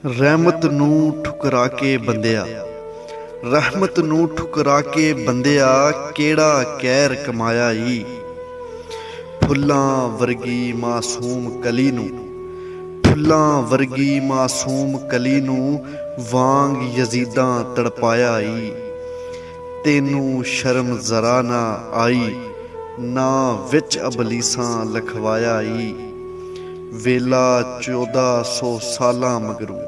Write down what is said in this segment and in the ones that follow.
ਰਹਿਮਤ ਨੂੰ ਠੁਕਰਾ ਕੇ ਬੰਦਿਆ, ਰਹਿਮਤ ਨੂੰ ਠੁਕਰਾ ਕੇ ਬੰਦਿਆ, ਕਿਹੜਾ ਕਹਿਰ ਕਮਾਇਆ ਈ। ਫੁੱਲਾਂ ਵਰਗੀ ਮਾਸੂਮ ਕਲੀ ਨੂੰ, ਫੁੱਲਾਂ ਵਰਗੀ ਮਾਸੂਮ ਕਲੀ ਨੂੰ ਵਾਂਗ ਯਜ਼ੀਦਾਂ ਤੜਪਾਇਆ ਈ। ਤੈਨੂੰ ਸ਼ਰਮ ਜ਼ਰਾ ਨਾ ਆਈ, ਨਾ ਵਿੱਚ ਅਬਲੀਸਾਂ ਲਖਵਾਇਆ ਈ। ਵੇਲਾ 1400 ਸਾਲਾਂ ਮਗਰੋਂ,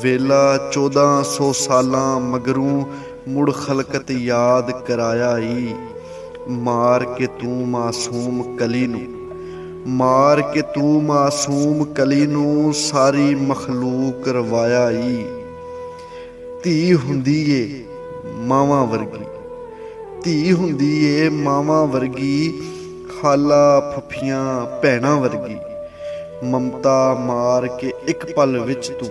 ਵੇਲਾ 1400 ਸਾਲਾਂ ਮਗਰੋਂ ਮੁੜ ਖਲਕਤ ਯਾਦ ਕਰਾਇਆ ਈ। ਮਾਰ ਕੇ ਤੂੰ ਮਾਸੂਮ ਕਲੀ ਨੂੰ, ਮਾਰ ਕੇ ਤੂੰ ਮਾਸੂਮ ਕਲੀ ਨੂੰ ਸਾਰੀ ਮਖਲੂਕ ਰਵਾਇਆ ਈ। ਧੀ ਹੁੰਦੀ ਏ ਮਾਵਾਂ ਵਰਗੀ, ਧੀ ਹੁੰਦੀ ਏ ਮਾਵਾਂ ਵਰਗੀ, ਖਾਲਾ ਫੁੱਫੀਆਂ ਭੈਣਾਂ ਵਰਗੀ। ਮਮਤਾ ਮਾਰ ਕੇ ਇੱਕ ਪਲ ਵਿੱਚ ਤੂੰ,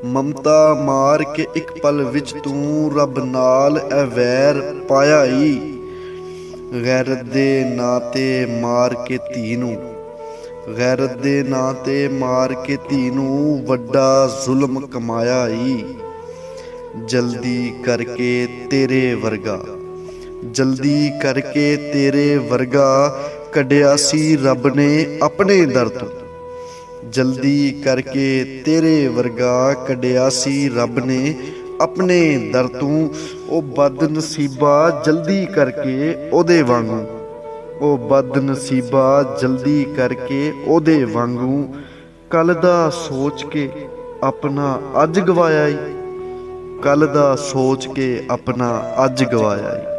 ਮਮਤਾ ਮਾਰ ਕੇ ਇੱਕ ਪਲ ਵਿੱਚ ਤੂੰ ਰੱਬ ਨਾਲ ਐ ਵੈਰ ਪਾਇਆ ਈ। ਗੈਰਤ ਦੇ ਨਾਂ ਤੇ ਮਾਰ ਕੇ ਧੀ ਨੂੰ, ਗੈਰਤ ਦੇ ਨਾਂ ਤੇ ਮਾਰ ਕੇ ਧੀ ਨੂੰ ਵੱਡਾ ਜ਼ੁਲਮ ਕਮਾਇਆ ਈ। ਜਲਦੀ ਕਰਕੇ ਤੇਰੇ ਵਰਗਾ, ਜਲਦੀ ਕਰਕੇ ਤੇਰੇ ਵਰਗਾ ਕੱਢਿਆ ਸੀ ਰੱਬ ਨੇ ਆਪਣੇ ਦਰ ਤੋਂ। ਜਲਦੀ ਕਰਕੇ ਤੇਰੇ ਵਰਗਾ ਕੱਢਿਆ ਸੀ ਰੱਬ ਨੇ ਆਪਣੇ ਦਰ ਤੋਂ। ਉਹ ਬਦਨਸੀਬਾ ਜਲਦੀ ਕਰਕੇ ਉਹਦੇ ਵਾਂਗੂ, ਉਹ ਬਦਨਸੀਬਾ ਜਲਦੀ ਕਰਕੇ ਉਹਦੇ ਵਾਂਗੂ। ਕੱਲ ਦਾ ਸੋਚ ਕੇ ਆਪਣਾ ਅੱਜ ਗਵਾਇਆ ਈ, ਕੱਲ ਦਾ ਸੋਚ ਕੇ ਆਪਣਾ ਅੱਜ ਗਵਾਇਆ ਈ।